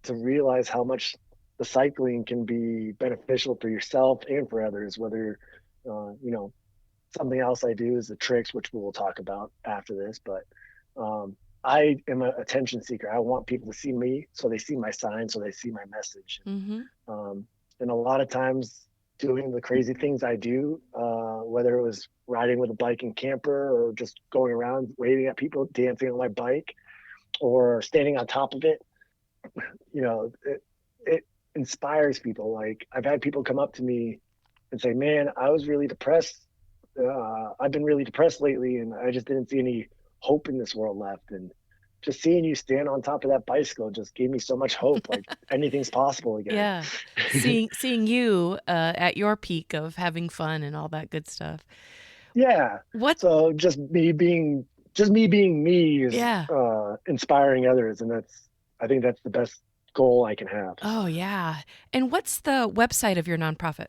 to realize how much the cycling can be beneficial for yourself and for others. Whether something else I do is the tricks, which we will talk about after this. But I am an attention seeker. I want people to see me, so they see my sign, so they see my message. Mm-hmm. And a lot of times, doing the crazy things I do, whether it was riding with a bike and camper or just going around waving at people, dancing on my bike, or standing on top of it, it inspires people. Like I've had people come up to me and say, man, I was really depressed. I've been really depressed lately, and I just didn't see any hope in this world left. And just seeing you stand on top of that bicycle just gave me so much hope. Like anything's possible again. Yeah. Seeing you at your peak of having fun and all that good stuff. Yeah. What? So just me being me is Yeah. inspiring others, and I think that's the best goal I can have. Oh, yeah. And what's the website of your nonprofit?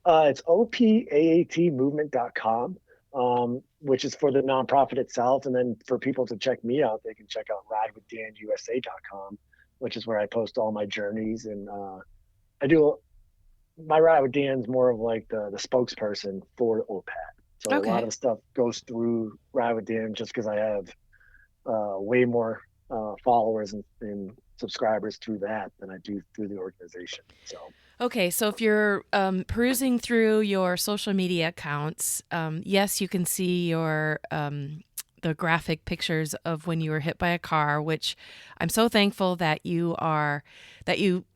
It's opaatmovement.com, which is for the nonprofit itself. And then for people to check me out, they can check out ridewithdanusa.com, which is where I post all my journeys. And I do my Ride with Dan's more of like the spokesperson for OPAT. So a lot of the stuff goes through Ride with Dan just because I have way more followers and subscribers through that than I do through the organization. So. Okay, so if you're perusing through your social media accounts, yes, you can see your the graphic pictures of when you were hit by a car, which I'm so thankful that you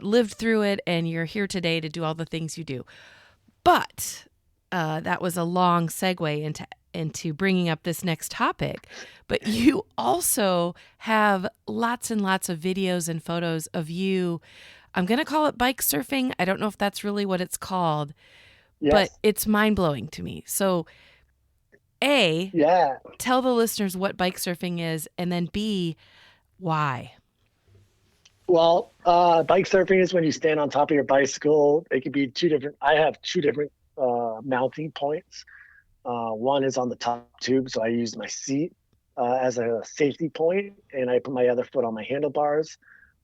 lived through it and you're here today to do all the things you do. But that was a long segue into bringing up this next topic. But you also have lots and lots of videos and photos of you. I'm going to call it bike surfing. I don't know if that's really what it's called, but it's mind-blowing to me. So tell the listeners what bike surfing is, and then B, why? Well, bike surfing is when you stand on top of your bicycle. It could be I have two different mounting points. One is on the top tube, so I use my seat as a safety point, and I put my other foot on my handlebars.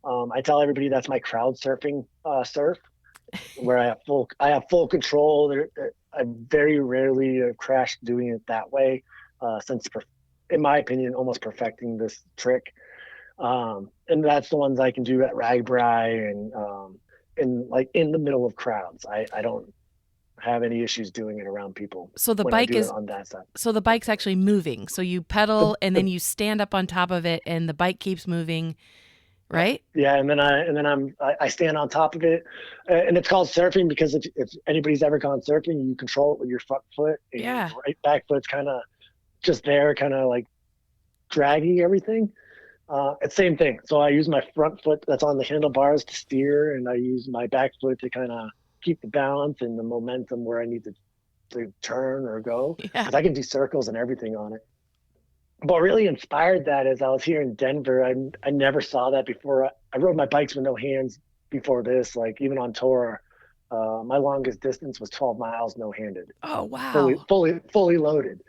I tell everybody that's my crowd surfing surf, where I have full control. I very rarely have crashed doing it that way, since, in my opinion, almost perfecting this trick. And that's the ones I can do at Ragbri and like in the middle of crowds. I don't have any issues doing it around people. So the bike is on that side. So the bike's actually moving. So you pedal and then you stand up on top of it, and the bike keeps moving. Right. Yeah, and then I stand on top of it, and it's called surfing because if anybody's ever gone surfing, you control it with your front foot. And your right back foot's kind of just there, kind of like dragging everything. It's same thing. So I use my front foot that's on the handlebars to steer, and I use my back foot to kind of keep the balance and the momentum where I need to turn or go. Because I can do circles and everything on it. What really inspired that is I was here in Denver. I never saw that before. I rode my bikes with no hands before this. Like even on tour, my longest distance was 12 miles no-handed. Oh wow! Fully loaded.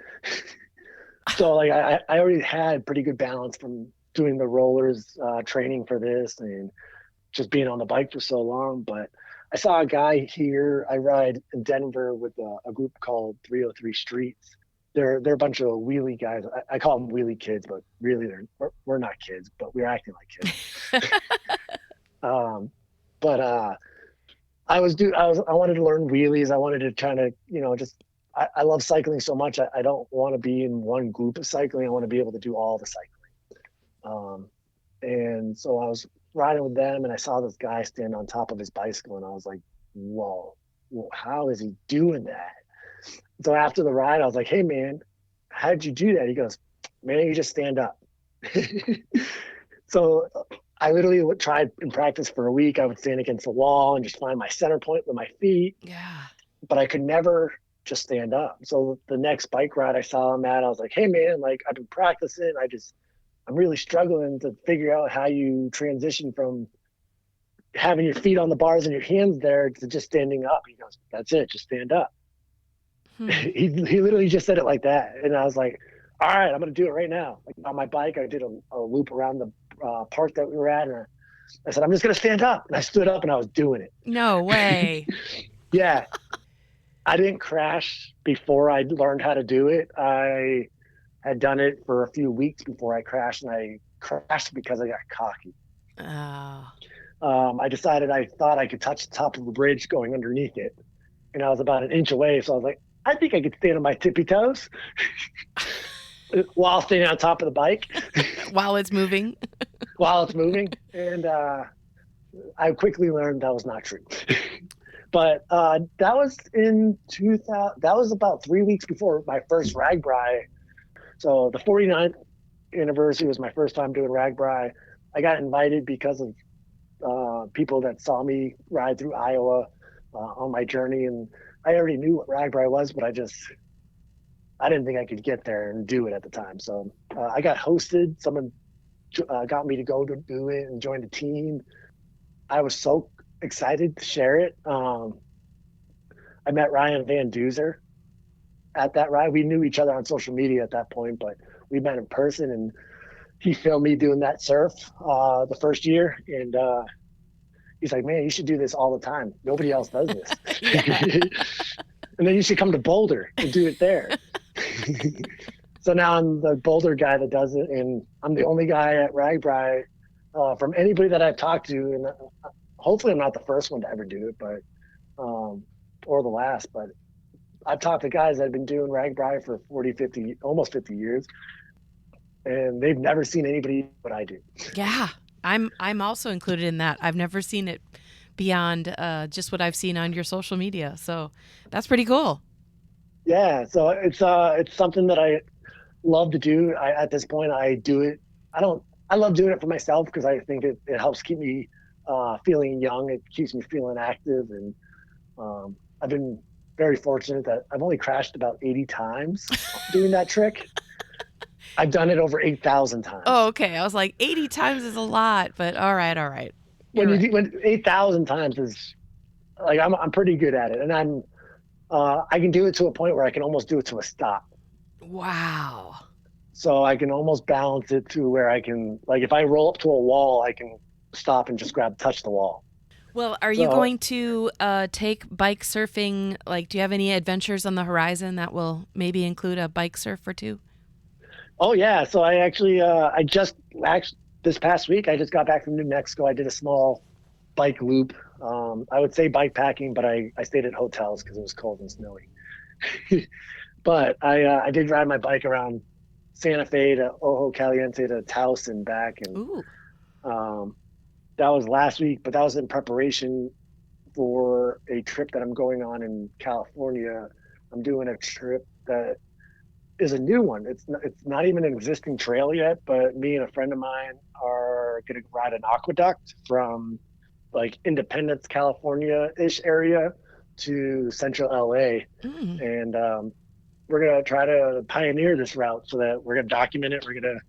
So like I already had pretty good balance from doing the rollers, training for this, and just being on the bike for so long. But I saw a guy here. I ride in Denver with a group called 303 Streets. They're a bunch of wheelie guys. I call them wheelie kids, but really we're not kids, but we're acting like kids. I wanted to learn wheelies. I wanted to kind of, I love cycling so much. I don't want to be in one group of cycling. I want to be able to do all the cycling. And so I was riding with them, and I saw this guy stand on top of his bicycle, and I was like, whoa, how is he doing that? So after the ride, I was like, hey, man, how did you do that? He goes, man, you just stand up. So I literally tried in practice for a week. I would stand against the wall and just find my center point with my feet. Yeah. But I could never just stand up. So the next bike ride I saw him at, I was like, hey, man, like I've been practicing. I'm really struggling to figure out how you transition from having your feet on the bars and your hands there to just standing up. He goes, that's it, just stand up. He literally just said it like that. And I was like, all right, I'm going to do it right now. Like on my bike, I did a loop around the park that we were at. And I said, I'm just going to stand up. And I stood up and I was doing it. No way. Yeah. I didn't crash before I learned how to do it. I had done it for a few weeks before I crashed, and I crashed because I got cocky. Oh. I decided I thought I could touch the top of the bridge going underneath it. And I was about an inch away. So I was like, I think I could stand on my tippy toes while standing on top of the bike. while it's moving. while it's moving. And I quickly learned that was not true. But that was in 2000. That was about 3 weeks before my first Ragbri. So the 49th anniversary was my first time doing Ragbri. I got invited because of people that saw me ride through Iowa on my journey, and I already knew what Ragbri was, but I didn't think I could get there and do it at the time. So I got hosted. Someone got me to go to do it and join the team. I was so excited to share it. I met Ryan Van Duzer at that ride. We knew each other on social media at that point, but we met in person, and he filmed me doing that surf the first year. And he's like, man, you should do this all the time. Nobody else does this. And then you should come to Boulder and do it there. So now I'm the Boulder guy that does it, and I'm the only guy at Ragbri from anybody that I've talked to, and hopefully I'm not the first one to ever do it, but or the last, but I've talked to guys that have been doing Ragbri for 40, 50, almost 50 years, and they've never seen anybody what I do. Yeah, I'm also included in that. I've never seen it beyond just what I've seen on your social media, so that's pretty cool. Yeah, so it's something that I love to do. At this point, I do it. I love doing it for myself because I think it helps keep me feeling young. It keeps me feeling active, and I've been very fortunate that I've only crashed about 80 times doing that trick. I've done it over 8,000 times. Oh, okay. I was like, 80 times is a lot, but all right. When 8,000 times is like, I'm pretty good at it, and I can do it to a point where I can almost do it to a stop. Wow. So I can almost balance it to where I can, like, if I roll up to a wall, I can stop and just touch the wall. Well, are you going to take bike surfing? Like, do you have any adventures on the horizon that will maybe include a bike surf or two? Oh yeah. So I actually, this past week, I just got back from New Mexico. I did a small bike loop. I would say bike packing, but I stayed at hotels because it was cold and snowy. But I did ride my bike around Santa Fe to Ojo Caliente to Taos and back. And that was last week, but that was in preparation for a trip that I'm going on in California. I'm doing a trip that is a new one. It's not even an existing trail yet, but me and a friend of mine are going to ride an aqueduct from like Independence, California-ish area to central LA. And we're going to try to pioneer this route so that we're going to document it. We're going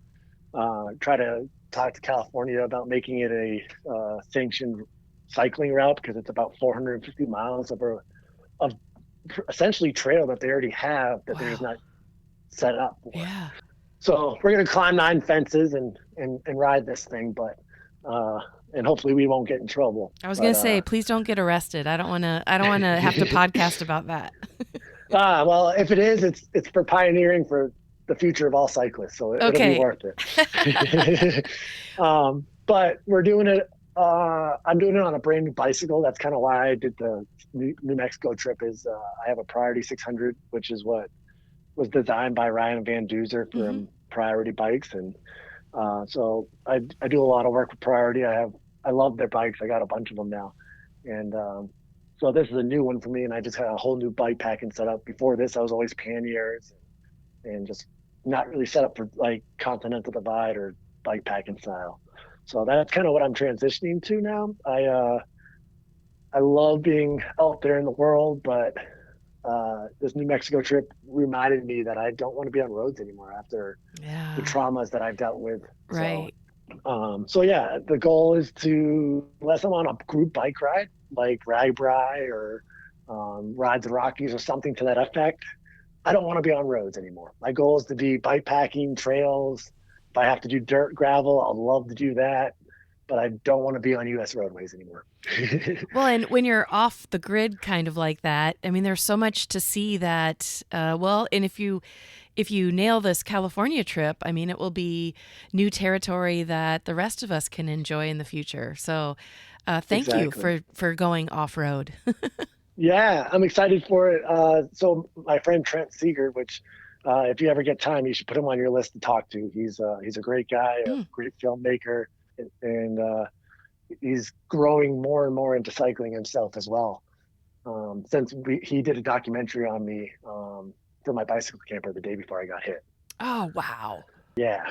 to try to talk to California about making it a sanctioned cycling route, because it's about 450 miles of essentially trail that they already have that they're just not set up for. Yeah. So we're going to climb 9 fences and ride this thing, but and hopefully we won't get in trouble. I was going to say, please don't get arrested. I don't want to have to podcast about that. Well, if it is, it's for pioneering for the future of all cyclists, so it'll be worth it. But we're doing it. I'm doing it on a brand new bicycle. That's kind of why I did the New Mexico trip. Is I have a Priority 600, which is what was designed by Ryan Van Duzer from Priority Bikes, and so I do a lot of work with Priority. I love their bikes. I got a bunch of them now, and so this is a new one for me. And I just had a whole new bike packing set up. Before this, I was always panniers and just not really set up for like Continental Divide or bike packing style. So that's kind of what I'm transitioning to now. I love being out there in the world, but this New Mexico trip reminded me that I don't want to be on roads anymore after the traumas that I've dealt with. Right. So yeah, the goal is to, unless I'm on a group bike ride, like Ragbri or Ride the Rockies or something to that effect, I don't want to be on roads anymore. My goal is to be bike packing, trails. If I have to do dirt, gravel, I'd love to do that, but I don't want to be on U.S. roadways anymore. Well, and when you're off the grid kind of like that, I mean, there's so much to see that, and if you nail this California trip, I mean, it will be new territory that the rest of us can enjoy in the future. So thank you for going off-road. Yeah, I'm excited for it. So my friend Trent Seeger, which if you ever get time, you should put him on your list to talk to. He's a great guy, a Mm. great filmmaker, and he's growing more and more into cycling himself as well. Since he did a documentary on me for my bicycle camper the day before I got hit. Oh, wow. Yeah.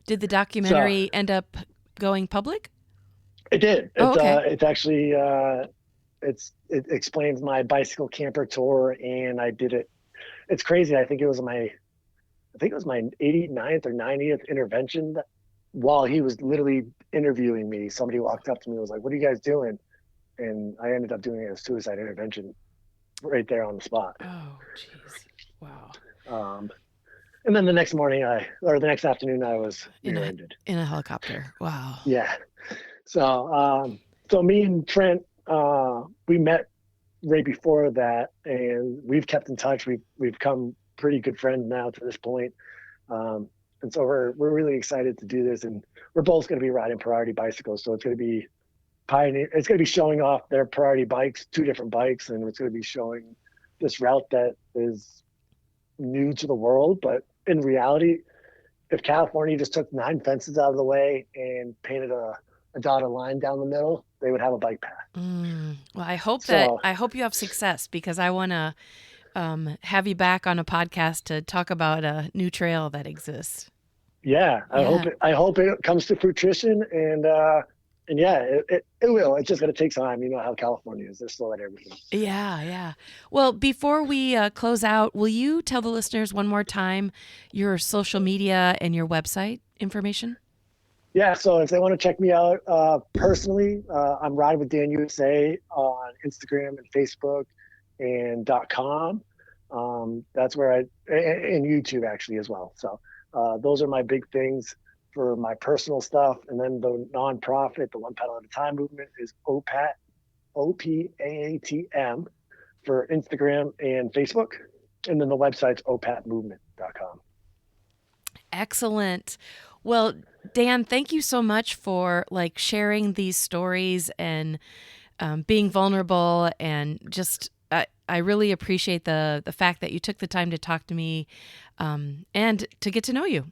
Did the So documentary end up going public? it did. Oh, okay. It's actually it explains my bicycle camper tour, and I did it. It's crazy. I think it was my 89th or 90th intervention while he was literally interviewing me. Somebody walked up to me and was like, "What are you guys doing?" And I ended up doing a suicide intervention right there on the spot. Oh, jeez. Wow. Um, and then the next morning, or the next afternoon, I was In a rear-ended. in a helicopter. Wow. Yeah. So, so me and Trent, we met right before that, and we've kept in touch. We've become pretty good friends now to this point. And so we're really excited to do this, and we're both going to be riding Priority bicycles. So it's going to be pioneer. It's going to be showing off their Priority bikes, two different bikes, and it's going to be showing this route that is new to the world. But in reality, if California just took 9 fences out of the way and painted a dotted line down the middle, they would have a bike path. Well, So I hope you have success, because I want to have you back on a podcast to talk about a new trail that exists. yeah, Yeah. I hope it comes to fruition, and yeah, it will. It's just going to take time. You know how California is; they're slow at everything. Yeah, yeah. Well, before we close out, will you tell the listeners one more time your social media and your website information? Yeah, so if they want to check me out personally, I'm Ride with Dan USA on Instagram and Facebook and .com. That's where and YouTube actually as well. So those are my big things for my personal stuff. And then the nonprofit, the One Pedal at a Time movement, is OPAT, OPAATM for Instagram and Facebook. And then the website's opatmovement.com. Excellent. Well, Dan, thank you so much for sharing these stories and being vulnerable, and just I really appreciate the fact that you took the time to talk to me and to get to know you.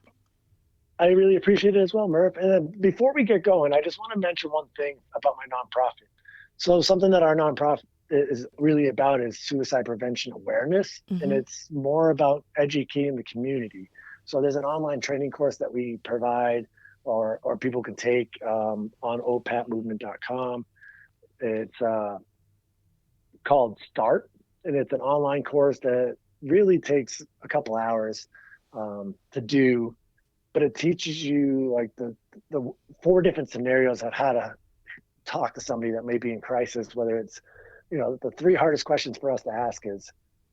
I really appreciate it as well, Murph. And then before we get going, I just want to mention one thing about my nonprofit. So something that our nonprofit is really about is suicide prevention awareness, and Hmm. it's more about educating the community. So there's an online training course that we provide, or people can take on opatmovement.com. It's called Start, and it's an online course that really takes a couple hours to do, but it teaches you like the 4 different scenarios of how to talk to somebody that may be in crisis. Whether it's, the 3 hardest questions for us to ask is,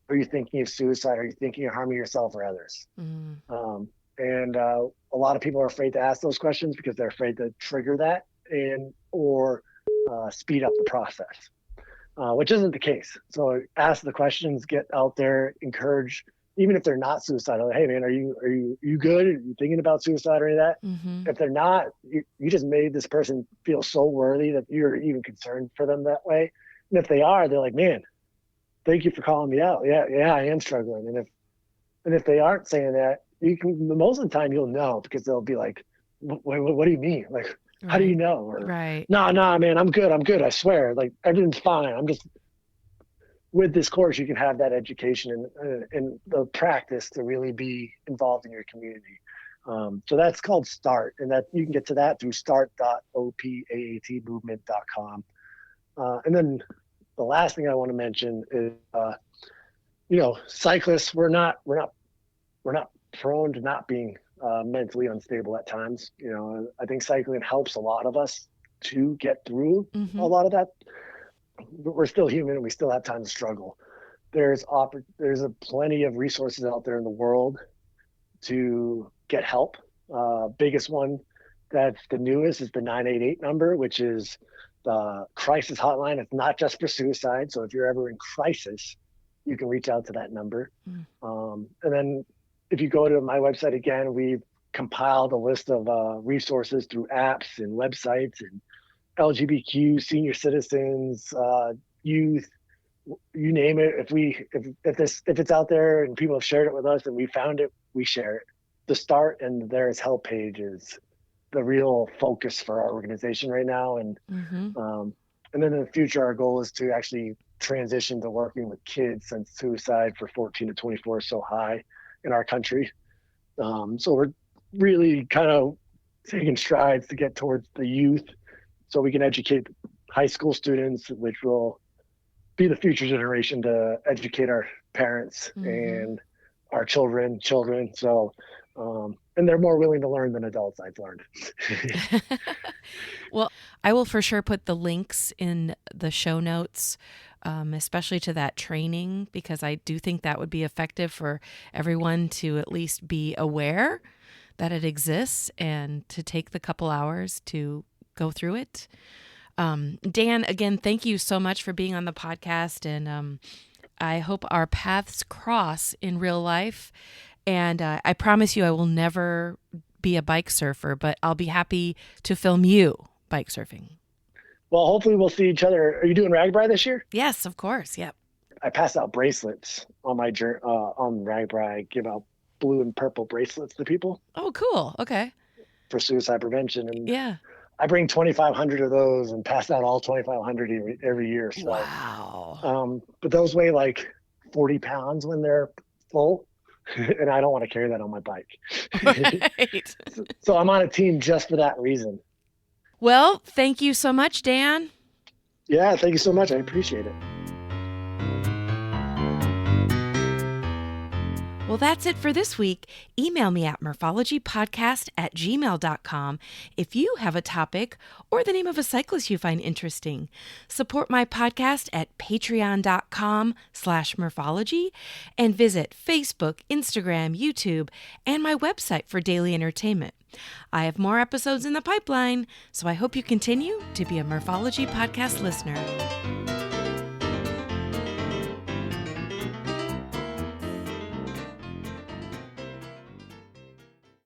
are you thinking of suicide? Are you thinking of harming yourself or others? Mm. And a lot of people are afraid to ask those questions because they're afraid to trigger that or speed up the process, which isn't the case. So ask the questions, get out there, encourage, even if they're not suicidal. Hey man, are you good? Are you thinking about suicide or any of that? Hmm. If they're not, you just made this person feel so worthy that you're even concerned for them that way. And if they are, they're like, man, thank you for calling me out. Yeah, I am struggling. And if they aren't saying that, you can, most of the time you'll know, because they'll be like, what do you mean? Like, how do you Right. know? Or Right. no, man, I'm good. I swear, like everything's fine. I'm just, with this course, you can have that education and the practice to really be involved in your community. So that's called Start, and that you can get to that through start.opaatmovement.com. And then the last thing I want to mention is, cyclists, we're not prone to not being mentally unstable at times. I think cycling helps a lot of us to get through a Hmm. lot of that. We're still human, and we still have time to struggle. There's plenty of resources out there in the world to get help. Biggest one that's the newest is the 988 number, which is the crisis hotline. It's not just for suicide. So if you're ever in crisis, you can reach out to that number. Mm. And then if you go to my website again, we've compiled a list of resources through apps and websites and LGBTQ, senior citizens, youth, you name it. If it's out there and people have shared it with us and we found it, we share it. The Start and There Is Help page is the real focus for our organization right now. And and then in the future, our goal is to actually transition to working with kids, since suicide for 14 to 24 is so high in our country. So we're really kind of taking strides to get towards the youth so we can educate high school students, which will be the future generation to educate our parents and our children. So, and they're more willing to learn than adults, I've learned. Well, I will for sure put the links in the show notes, especially to that training, because I do think that would be effective for everyone to at least be aware that it exists and to take the couple hours to go through it. Dan, again, thank you so much for being on the podcast, and I hope our paths cross in real life. And I promise you I will never be a bike surfer, but I'll be happy to film you bike surfing. Well, hopefully we'll see each other. Are you doing RAGBRAI this year? Yes, of course. Yep. I pass out bracelets on my on RAGBRAI. I give out blue and purple bracelets to people. Oh, cool. Okay. For suicide prevention. And yeah, I bring 2,500 of those and pass out all 2,500 every year. So, wow. But those weigh like 40 pounds when they're full. And I don't want to carry that on my bike. Right. So I'm on a team just for that reason. Well, thank you so much, Dan. Yeah, thank you so much. I appreciate it. Well, that's it for this week. Email me at murphologypodcast@gmail.com if you have a topic or the name of a cyclist you find interesting. Support my podcast at patreon.com/murphology and visit Facebook, Instagram, YouTube, and my website for daily entertainment. I have more episodes in the pipeline, so I hope you continue to be a Murphology podcast listener.